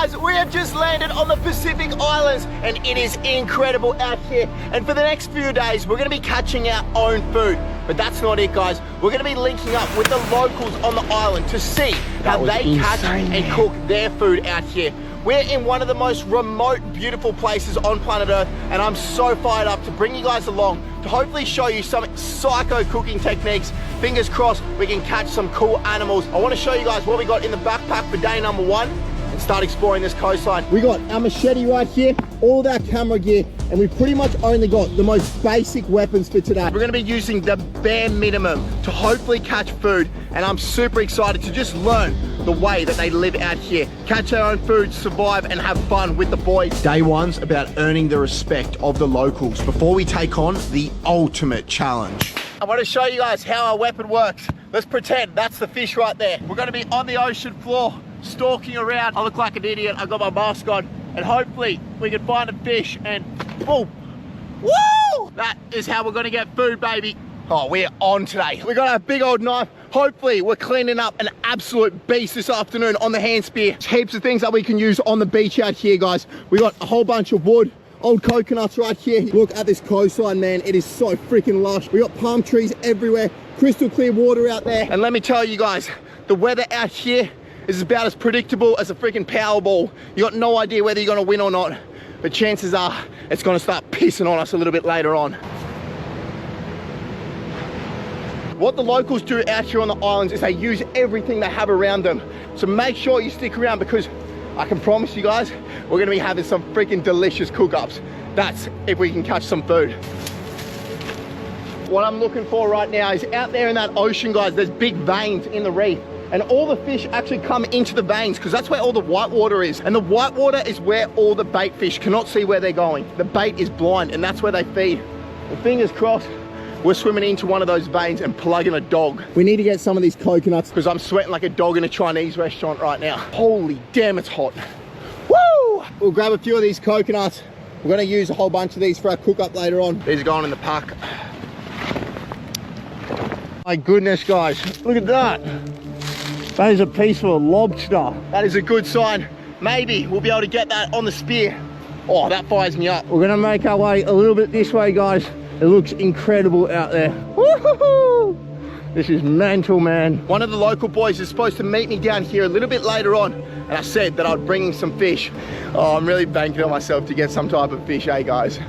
guys, we have just landed on the Pacific Islands and it is incredible out here. And for the next few days, we're gonna be catching our own food. But that's not it, guys. We're gonna be linking up with the locals on the island to see how they catch and cook their food out here. We're in one of the most remote, beautiful places on planet Earth, and I'm so fired up to bring you guys along to hopefully show you some psycho cooking techniques. Fingers crossed we can catch some cool animals. I want to show you guys what we got in the backpack for day number 1 and start exploring this coastline. We got our machete right here, all of our camera gear, and we pretty much only got the most basic weapons for today. We're going to be using the bare minimum to hopefully catch food, and I'm super excited to just learn the way that they live out here. Catch our own food, survive, and have fun with the boys. Day 1's about earning the respect of the locals before we take on the ultimate challenge. I want to show you guys how our weapon works. Let's pretend that's the fish right there. We're going to be on the ocean floor, stalking around. I look like an idiot. I got my mask on, and hopefully we can find a fish and boom. Woo! That is how we're going to get food, baby. Oh, we're on today. We got our big old knife. Hopefully we're cleaning up an absolute beast this afternoon on the hand spear. There's heaps of things that we can use on the beach out here, guys. We got a whole bunch of wood, old coconuts right here. Look at this coastline, man. It is so freaking lush. We got palm trees everywhere, crystal clear water out there. And let me tell you guys, the weather out here is about as predictable as a freaking Powerball. You got no idea whether you're gonna win or not, but chances are it's gonna start pissing on us a little bit later on. What the locals do out here on the islands is they use everything they have around them. So make sure you stick around because I can promise you guys, we're gonna be having some freaking delicious cook-ups. That's if we can catch some food. What I'm looking for right now is out there in that ocean, guys, there's big veins in the reef. And all the fish actually come into the veins because that's where all the white water is. And the white water is where all the bait fish cannot see where they're going. The bait is blind and that's where they feed. And fingers crossed, we're swimming into one of those veins and plugging a dog. We need to get some of these coconuts because I'm sweating like a dog in a Chinese restaurant right now. Holy damn, it's hot. Woo! We'll grab a few of these coconuts. We're gonna use a whole bunch of these for our cook-up later on. These are going in the pack. My goodness, guys, look at that. That is a piece of lobster. That is a good sign. Maybe we'll be able to get that on the spear. Oh, that fires me up. We're gonna make our way a little bit this way, guys. It looks incredible out there. Woo-hoo-hoo! This is mental, man. One of the local boys is supposed to meet me down here a little bit later on, and I said that I'd bring him some fish. Oh, I'm really banking on myself to get some type of fish, eh, guys?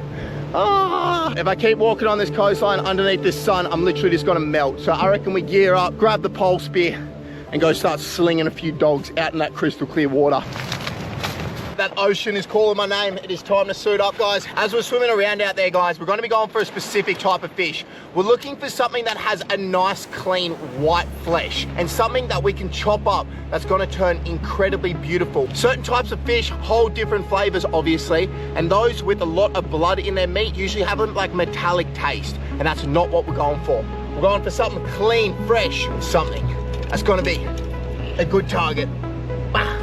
Ah! If I keep walking on this coastline underneath this sun, I'm literally just gonna melt. So I reckon we gear up, grab the pole spear, and go start slinging a few dogs out in that crystal clear water. That ocean is calling my name. It is time to suit up, guys. As we're swimming around out there, guys, we're going to be going for a specific type of fish. We're looking for something that has a nice, clean, white flesh and something that we can chop up that's going to turn incredibly beautiful. Certain types of fish hold different flavors, obviously, and those with a lot of blood in their meat usually have a like metallic taste, and that's not what we're going for. We're going for something clean, fresh, something that's going to be a good target. Bah.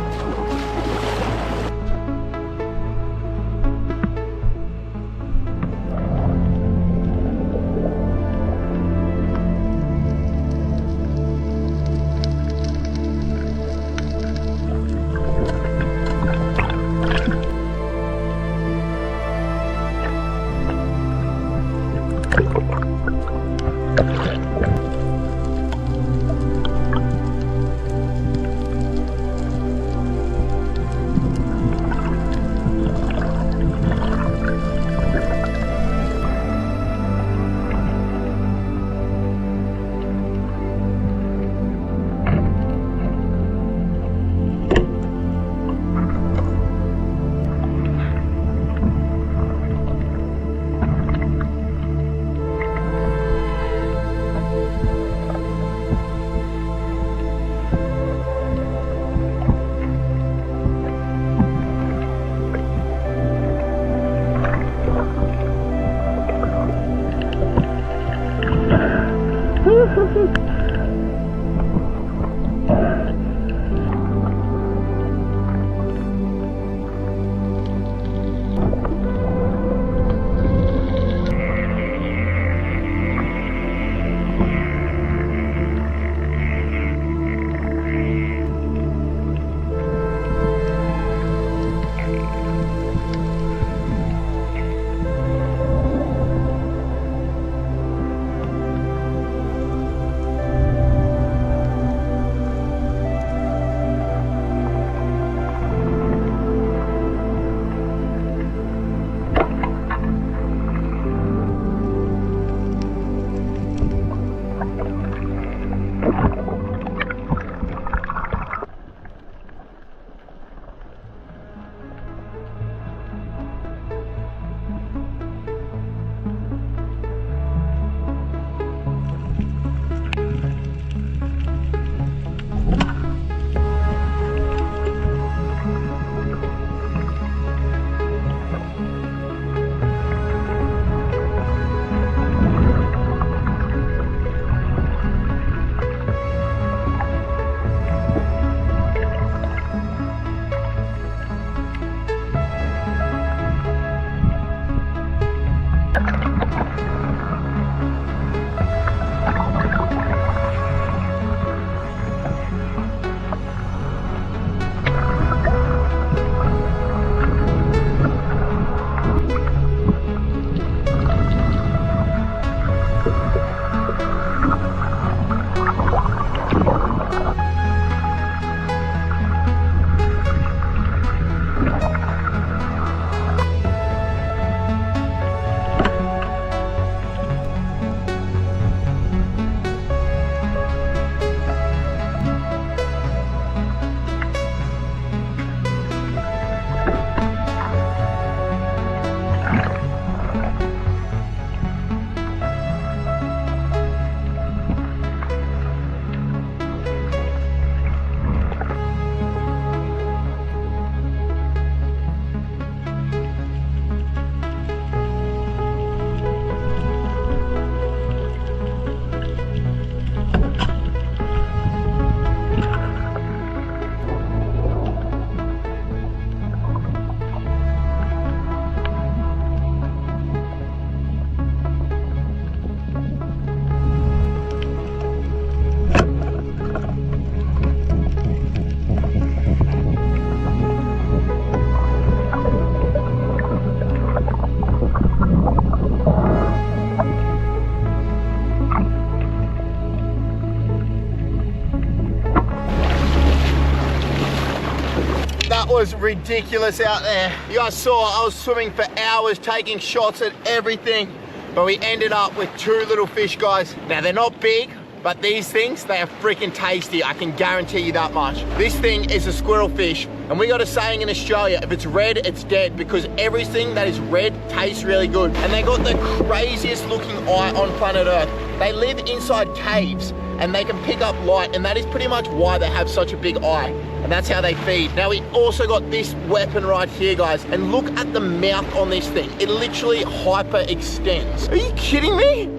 That was ridiculous out there. You guys saw I was swimming for hours, taking shots at everything, but we ended up with 2 little fish, guys. Now they're not big, but these things, they are freaking tasty. I can guarantee you that much. This thing is a squirrel fish, and we got a saying in Australia, if it's red, it's dead, because everything that is red tastes really good. And they got the craziest looking eye on planet Earth. They live inside caves, and they can pick up light, and that is pretty much why they have such a big eye. And that's how they feed. Now we also got this weapon right here, guys, and look at the mouth on this thing. It literally hyper extends. Are you kidding me?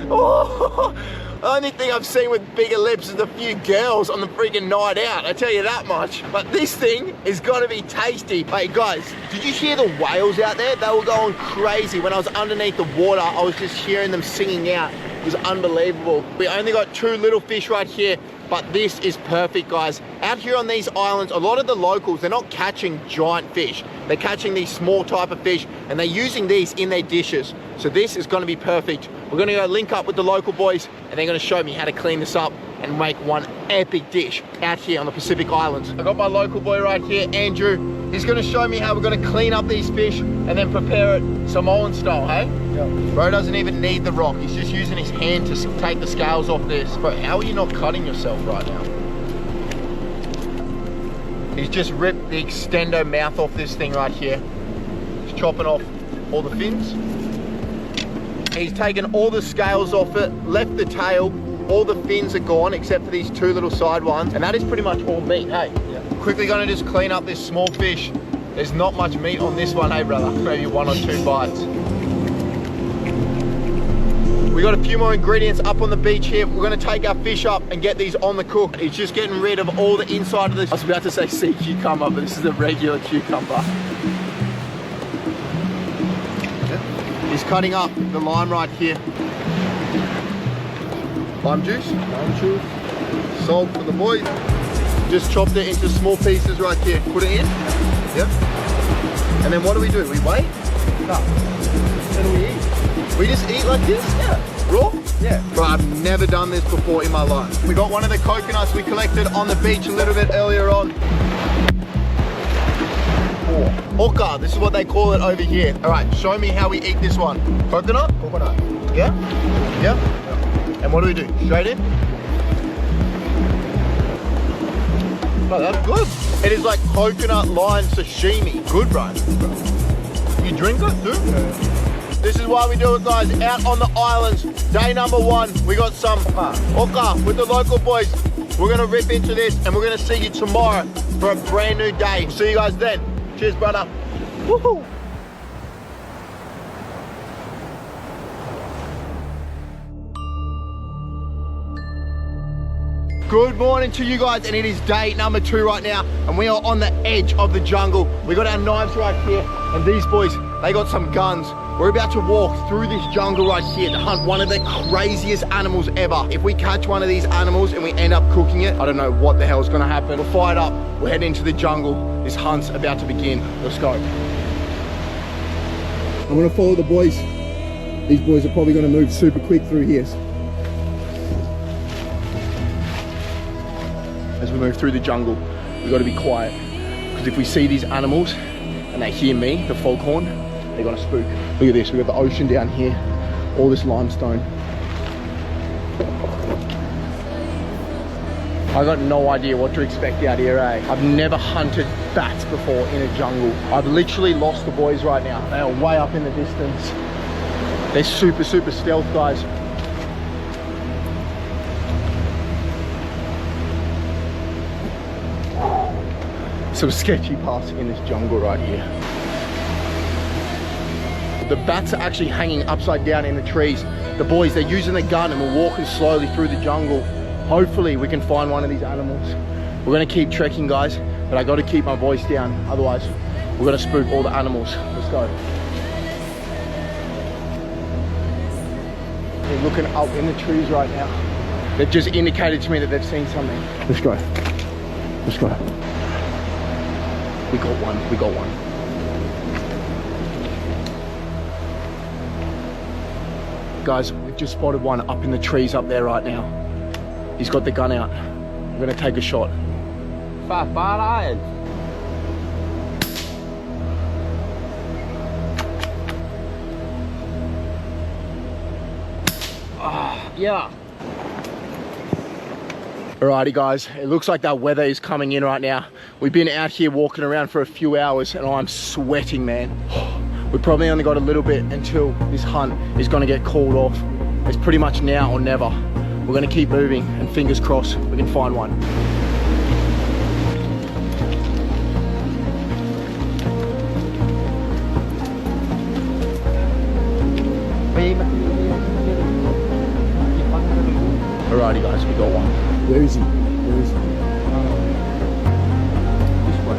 Oh. The only thing I've seen with bigger lips is a few girls on the freaking night out, I tell you that much. But this thing is gonna be tasty. Hey guys, did you hear the whales out there? They were going crazy. When I was underneath the water, I was just hearing them singing out. It was unbelievable. We only got 2 little fish right here, but this is perfect, guys. Out here on these islands, a lot of the locals, they're not catching giant fish. They're catching these small type of fish, and they're using these in their dishes. So this is gonna be perfect. We're gonna go link up with the local boys, and they're gonna show me how to clean this up and make one epic dish out here on the Pacific Islands. I got my local boy right here, Andrew. He's gonna show me how we're gonna clean up these fish and then prepare it Samoan style, hey? Yeah. Bro doesn't even need the rock. He's just using his hand to take the scales off this. Bro, how are you not cutting yourself right now? He's just ripped the extendo mouth off this thing right here. He's chopping off all the fins. He's taken all the scales off it, left the tail. All the fins are gone except for these 2 little side ones. And that is pretty much all meat, hey? Yeah. Quickly gonna just clean up this small fish. There's not much meat on this one, hey brother? Maybe 1 or 2 bites. We got a few more ingredients up on the beach here. We're gonna take our fish up and get these on the cook. He's just getting rid of all the inside of this. I was about to say sea cucumber, but this is a regular cucumber. He's cutting up the lime right here. Lime juice. Lime juice. Salt for the boys. Just chopped it into small pieces right here. Put it in. Yep. And then what do? We wait? No. Then we eat. We just eat like this? Yeah. Raw? Yeah. Bro, I've never done this before in my life. We got one of the coconuts we collected on the beach a little bit earlier on. Oka, this is what they call it over here. All right, show me how we eat this one. Coconut? Coconut. Yeah? Yeah? And what do we do? Straight in? Oh, that's good. It is like coconut lime sashimi. Good, bro. You drink it too? Yeah. This is why we do it, guys. Out on the islands, day number 1, we got some oka with the local boys. We're gonna rip into this and we're gonna see you tomorrow for a brand new day. See you guys then. Cheers, brother. Woohoo! Good morning to you guys, and it is day number 2 right now, and we are on the edge of the jungle. We got our knives right here, and these boys, they got some guns. We're about to walk through this jungle right here to hunt one of the craziest animals ever. If we catch one of these animals and we end up cooking it, I don't know what the hell is gonna happen. We're fired up, we're heading into the jungle. This hunt's about to begin. Let's go. I'm gonna follow the boys. These boys are probably gonna move super quick through here. As we move through the jungle, we've got to be quiet, because if we see these animals and they hear me, the foghorn, they're gonna spook. Look at this, we've got the ocean down here, all this limestone. I got no idea what to expect out here, eh? I've never hunted bats before in a jungle. I've literally lost the boys right now. They are way up in the distance. They're super, super stealth, guys. Some sketchy parts in this jungle right here. The bats are actually hanging upside down in the trees. The boys, they're using the gun and we're walking slowly through the jungle. Hopefully we can find one of these animals. We're gonna keep trekking, guys, but I gotta keep my voice down. Otherwise, we're gonna spook all the animals. Let's go. They're looking up in the trees right now. They've just indicated to me that they've seen something. Let's go. Let's go. We got one, we got one. Guys, we've just spotted one up in the trees up there right now. He's got the gun out. I'm gonna take a shot. Yeah. Alrighty guys, it looks like that weather is coming in right now. We've been out here walking around for a few hours and I'm sweating, man. We probably only got a little bit until this hunt is gonna get called off. It's pretty much now or never. We're gonna keep moving and fingers crossed we can find one. Alrighty guys, we got one. Where is he? Where is he? This way.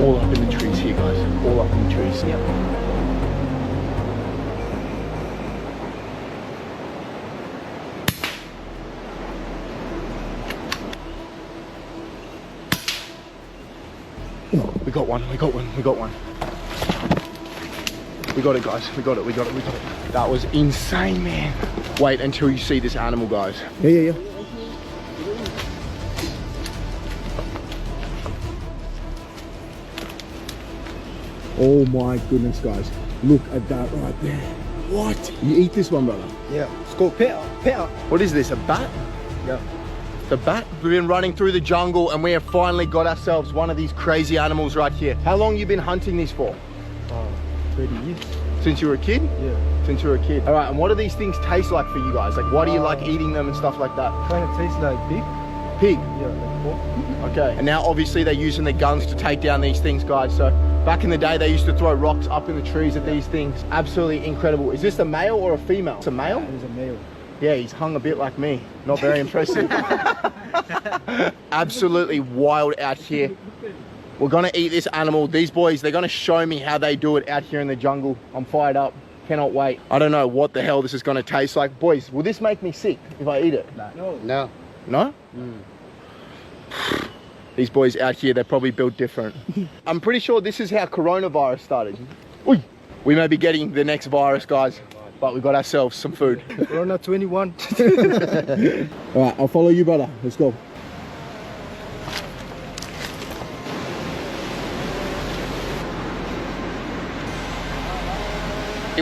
All up in the trees here, guys. All up in the trees. Yep. We got one, we got one, we got one. We got it, guys. We got it, we got it, we got it. That was insane, man. Wait until you see this animal, guys. Yeah. Oh my goodness, guys. Look at that right there. What? You eat this one, brother? Yeah. It's called pear. What is this, a bat? Yeah. The bat? We've been running through the jungle and we have finally got ourselves one of these crazy animals right here. How long you been hunting this for? 30 years. Since you were a kid? Yeah. Since you were a kid. All right, and what do these things taste like for you guys? Like, why do you like eating them and stuff like that? Kind of tastes like pig. Pig? Yeah, like pork. Okay. And now obviously they're using their guns to take down these things, guys. So back in the day, they used to throw rocks up in the trees at these things. Absolutely incredible. Is this a male or a female? It's a male? It is a male. Yeah, he's hung a bit like me. Not very impressive. Absolutely wild out here. We're gonna eat this animal. These boys, they're gonna show me how they do it out here in the jungle. I'm fired up. Cannot wait. I don't know what the hell this is gonna taste like. Boys, will this make me sick if I eat it? No. No? No? These boys out here, they're probably built different. I'm pretty sure this is how coronavirus started. Oi! We may be getting the next virus, guys, but we got ourselves some food. Corona 21. All right, I'll follow you, brother. Let's go.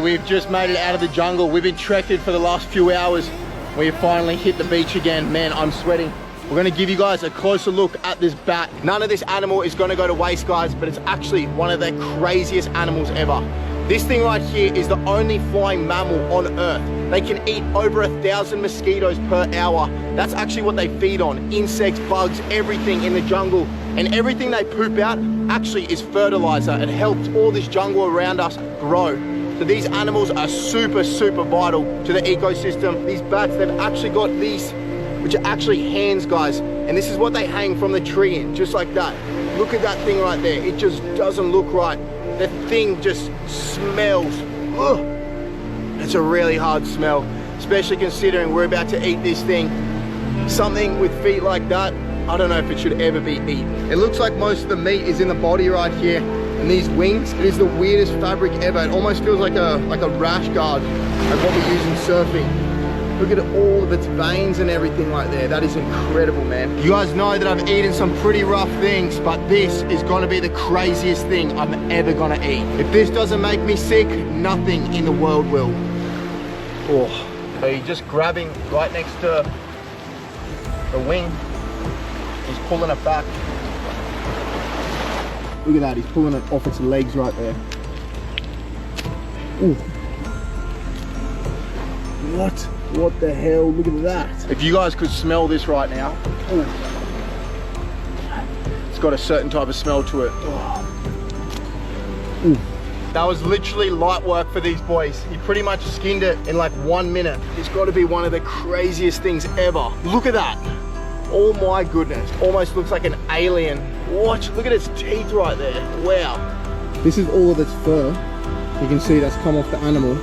We've just made it out of the jungle. We've been trekking for the last few hours. We have finally hit the beach again. Man, I'm sweating. We're gonna give you guys a closer look at this bat. None of this animal is gonna go to waste, guys, but it's actually one of the craziest animals ever. This thing right here is the only flying mammal on Earth. They can eat over 1,000 mosquitoes per hour. That's actually what they feed on. Insects, bugs, everything in the jungle. And everything they poop out actually is fertilizer. It helps all this jungle around us grow. So these animals are super, super vital to the ecosystem. These bats, they've actually got these, which are actually hands, guys. And this is what they hang from the tree in, just like that. Look at that thing right there. It just doesn't look right. The thing just smells. Ugh. It's a really hard smell, especially considering we're about to eat this thing. Something with feet like that, I don't know if it should ever be eaten. It looks like most of the meat is in the body right here. And these wings, it is the weirdest fabric ever. It almost feels like a rash guard, like what we use in surfing. Look at all of its veins and everything right there. That is incredible, man. You guys know that I've eaten some pretty rough things, but this is gonna be the craziest thing I'm ever gonna eat. If this doesn't make me sick, nothing in the world will. Oh. So you're just grabbing right next to the wing. He's pulling it back. Look at that, he's pulling it off its legs right there. Ooh. What the hell? Look at that. If you guys could smell this right now. Ooh. It's got a certain type of smell to it. Oh. Ooh. That was literally light work for these boys. He pretty much skinned it in like 1 minute. It's got to be one of the craziest things ever. Look at that. Oh my goodness. Almost looks like an alien. Watch, look at its teeth right there. Wow. This is all of its fur. You can see that's come off the animal.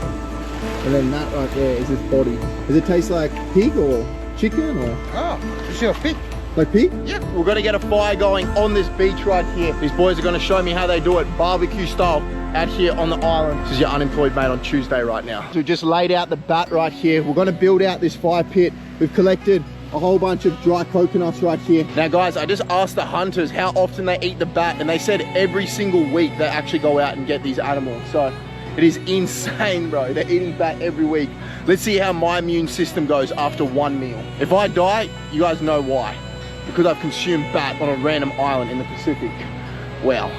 And then that right there is its body. Does it taste like pig or chicken or? Oh, it's your pig. Like pig? Yeah. We're gonna get a fire going on this beach right here. These boys are gonna show me how they do it, barbecue style, out here on the island. This is your unemployed mate on Tuesday right now. So we just laid out the bat right here. We're gonna build out this fire pit. We've collected a whole bunch of dry coconuts right here. Now guys, I just asked the hunters how often they eat the bat, and they said every single week they actually go out and get these animals. So it is insane, bro. They're eating bat every week. Let's see how my immune system goes after one meal. If I die, you guys know why. Because I've consumed bat on a random island in the Pacific. Wow.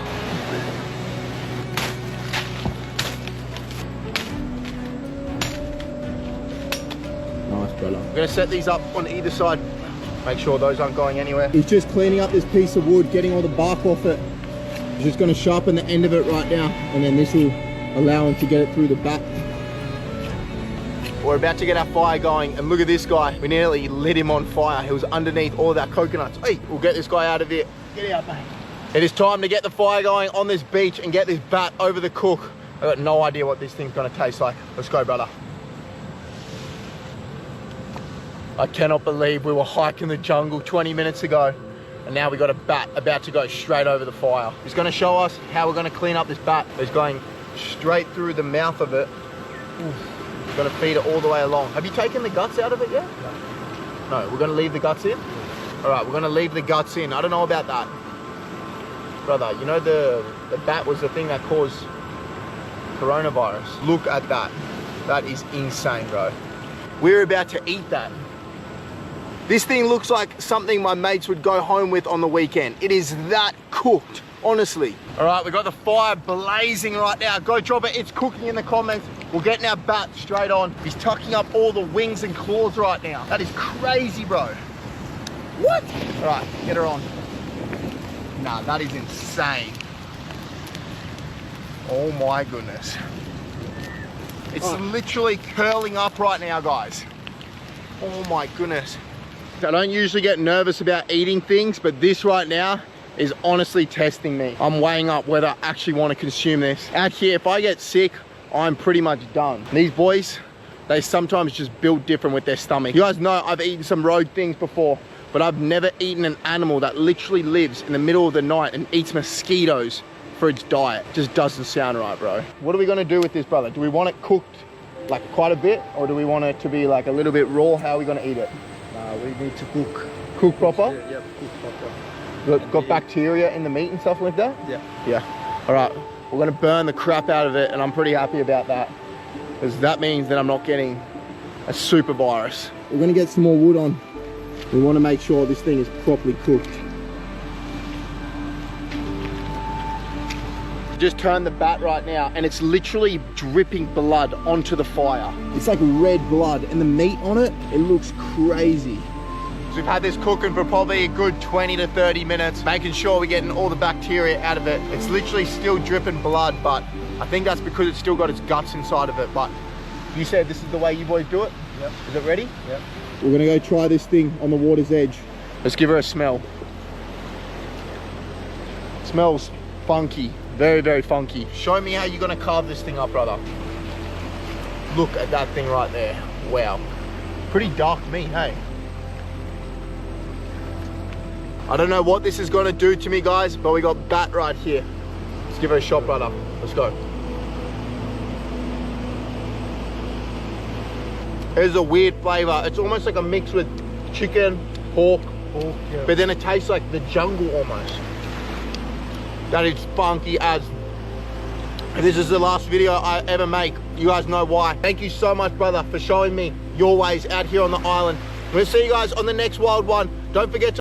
Nice, brother. I'm gonna set these up on either side. Make sure those aren't going anywhere. He's just cleaning up this piece of wood, getting all the bark off it. He's just gonna sharpen the end of it right now, and then this will allow him to get it through the bat. We're about to get our fire going, and look at this guy. We nearly lit him on fire. He was underneath all of our coconuts. Hey, we'll get this guy out of here. Get out, mate. It is time to get the fire going on this beach and get this bat over the cook. I've got no idea what this thing's gonna taste like. Let's go, brother. I cannot believe we were hiking the jungle 20 minutes ago, and now we got a bat about to go straight over the fire. He's gonna show us how we're gonna clean up this bat. He's going straight through the mouth of it. Oof. Gonna feed it all the way along. Have you taken the guts out of it yet? No, we're gonna leave the guts in? All right, we're gonna leave the guts in. I don't know about that. Brother, you know the bat was the thing that caused coronavirus. Look at that. That is insane, bro. We're about to eat that. This thing looks like something my mates would go home with on the weekend. It is that cooked, honestly. All right, we got the fire blazing right now. Go drop it, it's cooking in the comments. We're getting our bat straight on. He's tucking up all the wings and claws right now. That is crazy, bro. What? All right, get her on. Nah, that is insane. Oh my goodness. It's literally curling up right now, guys. Oh my goodness. I don't usually get nervous about eating things, but this right now is honestly testing me. I'm weighing up whether I actually want to consume this. Out here, if I get sick, I'm pretty much done. These boys, they sometimes just build different with their stomach. You guys know I've eaten some road things before, but I've never eaten an animal that literally lives in the middle of the night and eats mosquitoes for its diet. Just doesn't sound right, bro. What are we gonna do with this, brother? Do we want it cooked like quite a bit, or do we want it to be like a little bit raw? How are we gonna eat it? We need to cook. Cook proper? Yeah, cook proper. Got bacteria in the meat and stuff like that? Yeah. Yeah. All right. We're gonna burn the crap out of it, and I'm pretty happy about that, because that means that I'm not getting a super virus. We're gonna get some more wood on. We wanna make sure this thing is properly cooked. Just turn the bat right now, and it's literally dripping blood onto the fire. It's like red blood, and the meat on it, it looks crazy. So we've had this cooking for probably a good 20 to 30 minutes, making sure we're getting all the bacteria out of it. It's literally still dripping blood, but I think that's because it's still got its guts inside of it. But you said this is the way you boys do it? Yep. Is it ready? Yep. We're gonna go try this thing on the water's edge. Let's give her a smell. It smells funky, very, very funky. Show me how you're gonna carve this thing up, brother. Look at that thing right there. Wow. Pretty dark meat, hey? I don't know what this is gonna do to me, guys, but we got bat right here. Let's give her a shot, brother. Let's go. There's a weird flavor. It's almost like a mix with chicken, pork, yeah. but then it tastes like the jungle almost. That is funky as. This is the last video I ever make. You guys know why. Thank you so much, brother, for showing me your ways out here on the island. We'll see you guys on the next wild one. Don't forget to